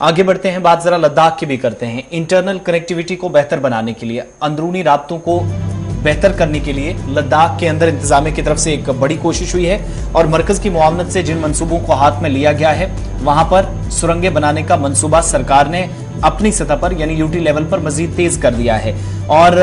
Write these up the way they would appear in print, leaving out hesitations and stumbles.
आगे बढ़ते हैं, बात जरा लद्दाख की भी करते हैं। इंटरनल कनेक्टिविटी को बेहतर बनाने के लिए, अंदरूनी राब्तों को बेहतर करने के लिए लद्दाख के अंदर इंतजामिया की तरफ से एक बड़ी कोशिश हुई है और मरकज की मुआवनत से जिन मंसूबों को हाथ में लिया गया है वहां पर सुरंगें बनाने का मंसूबा सरकार ने अपनी सतह पर यानी यूटी लेवल पर मजीद तेज कर दिया है। और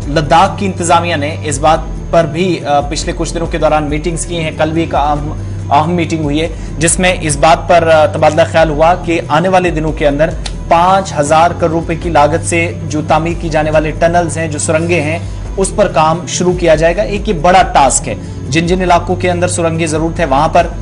लद्दाख की इंतजामिया ने इस बात पर भी पिछले कुछ दिनों के दौरान मीटिंग्स की हैं। कल भी एक अहम मीटिंग हुई है जिसमें इस बात पर तबादला ख्याल हुआ कि आने वाले दिनों के अंदर 5,000 करोड़ रुपए की लागत से जो तामीर की जाने वाले टनल्स हैं, जो सुरंगें हैं, उस पर काम शुरू किया जाएगा। एक ये बड़ा टास्क है। जिन जिन इलाकों के अंदर सुरंगें जरूरत है वहां पर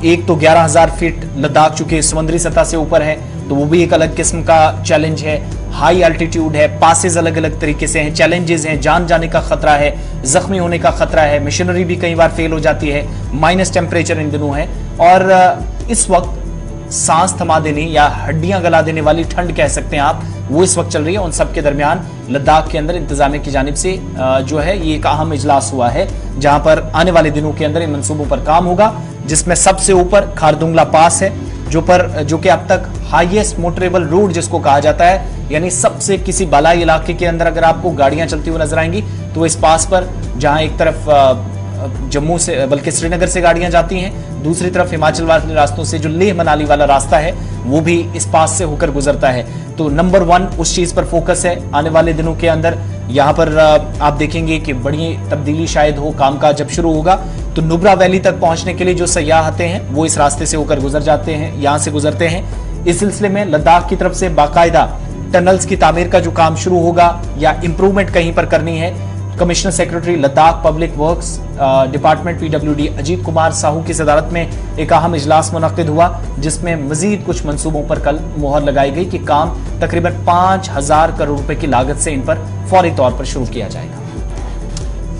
एक तो 11,000 फीट लद्दाख चूंकि समुद्री सतह से ऊपर है तो वो भी एक अलग किस्म का चैलेंज है। हाई एल्टीट्यूड है, पासेज अलग अलग तरीके से हैं, चैलेंजेस हैं, जान जाने का खतरा है, जख्मी होने का खतरा है, मशीनरी भी कई बार फेल हो जाती है, माइनस टेम्परेचर इन दिनों है और इस वक्त सांस थमा देने या हड्डियां गला देने वाली ठंड कह सकते हैं आप, वो इस वक्त चल रही है। उन सब के दरमियान लद्दाख के अंदर इंतजामिया की जानिब से जो है ये एक अहम इजलास हुआ है जहां पर आने वाले दिनों के अंदर इन मंसूबों पर काम होगा, जिसमें सबसे ऊपर खारदुंगला पास है जो कि अब तक हाईएस्ट मोटरेबल रूट जिसको कहा जाता है, यानी सबसे किसी बालाई इलाके के अंदर अगर आपको गाड़ियां चलती हुई नजर आएंगी तो इस पास पर जहां एक तरफ जम्मू से बल्कि श्रीनगर से गाड़ियां जाती हैं, दूसरी तरफ हिमाचल वाले रास्तों से जो लेह मनाली वाला रास्ता है वो भी इस पास से होकर गुजरता है। तो नंबर 1 उस चीज पर फोकस है आने वाले दिनों के अंदर। यहाँ पर आप देखेंगे कि बड़ी तब्दीली शायद हो, कामकाज जब शुरू होगा तो नुब्रा वैली तक पहुंचने के लिए जो सयाह आते हैं वो इस रास्ते से होकर गुजर जाते हैं, यहाँ से गुजरते हैं। इस सिलसिले में लद्दाख की तरफ से बाकायदा टनल्स की तामीर का जो काम शुरू होगा या इंप्रूवमेंट कहीं पर करनी है, commissioner secretary Ladakh public works department PWD Ajit Kumar Sahu की सदारत में एक अहम इजलास मुनक्किद हुआ जिसमें मजीद कुछ मंसूबों पर कल मुहर लगाई गई कि काम तकरीबन 5,000 करोड़ रुपए की लागत से इन पर फौरी तौर पर शुरू किया जाएगा।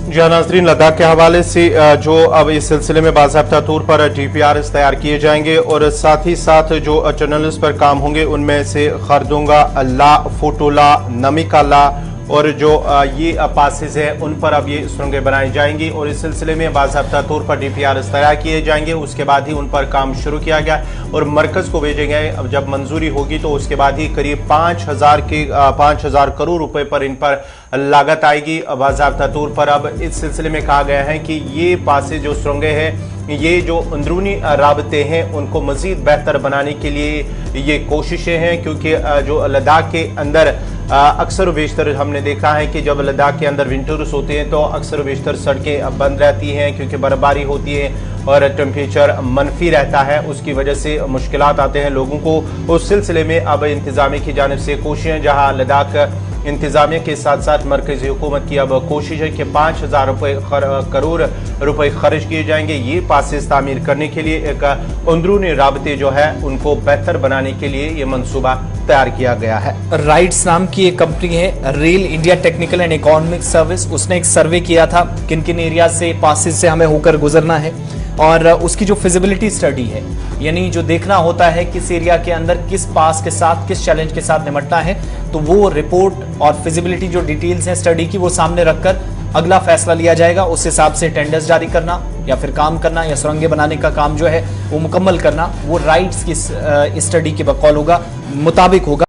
जी नाज़रीन, लद्दाख के हवाले से जो अब इस सिलसिले में बाज़ाब्ता तौर पर DPRs तैयार किए जाएंगे और साथ ही साथ जो टनल्स पर काम होंगे उनमें से खरदुंगा, ला, फोटोला, नमिकाला और जो ये पासेज है उन पर अब ये सुरंगें बनाई जाएंगी और इस सिलसिले में बाज़ाब्ता तौर पर DPRs तैयार किए जाएंगे। उसके बाद ही उन पर काम शुरू किया गया और मरकज को भेजेंगे। अब जब मंजूरी होगी तो उसके बाद ही करीब 5,000 करोड़ रुपए पर इन पर लागत आएगी बाज़ाब्ता तौर पर। अब इस सिलसिले में कहा गया है कि ये पासेज जो सुरंगें हैं, ये जो अंदरूनी राबते हैं उनको मजीद बेहतर बनाने के लिए ये कोशिशें हैं, क्योंकि जो लद्दाख के अंदर अक्सर व बेशतर हमने देखा है कि जब लद्दाख के अंदर विंटर्स होते हैं तो अक्सर व बेशतर सड़कें बंद रहती हैं क्योंकि बर्फबारी होती है और टेम्परेचर मनफी रहता है, उसकी वजह से मुश्किलात आते हैं लोगों को। उस सिलसिले में अब इंतजामिया की जानिब से कोशिशें, जहाँ लद्दाख इंतजामिया के साथ साथ मरकजी हुकूमत की अब कोशिश है कि 5,000 करोड़ रुपए खर्च किए जाएंगे ये पासेस तामीर करने के लिए। एक अंदरूनी राबते जो है उनको बेहतर बनाने के लिए ये मंसूबा तैयार किया गया है। राइट्स नाम की एक कंपनी है, rail India technical and economic service, उसने एक सर्वे किया था किन किन एरिया से पासेज से हमें होकर गुजरना है और उसकी जो फिजिबिलिटी स्टडी है, यानी जो देखना होता है किस एरिया के अंदर किस पास के साथ किस चैलेंज के साथ निपटना है, तो वो रिपोर्ट और फिजिबिलिटी जो डिटेल्स हैं स्टडी की वो सामने रखकर अगला फैसला लिया जाएगा। उस हिसाब से टेंडर्स जारी करना या फिर काम करना या सुरंगें बनाने का काम जो है वो मुकम्मल करना, वो राइट्स की स्टडी के बकौल होगा, मुताबिक होगा।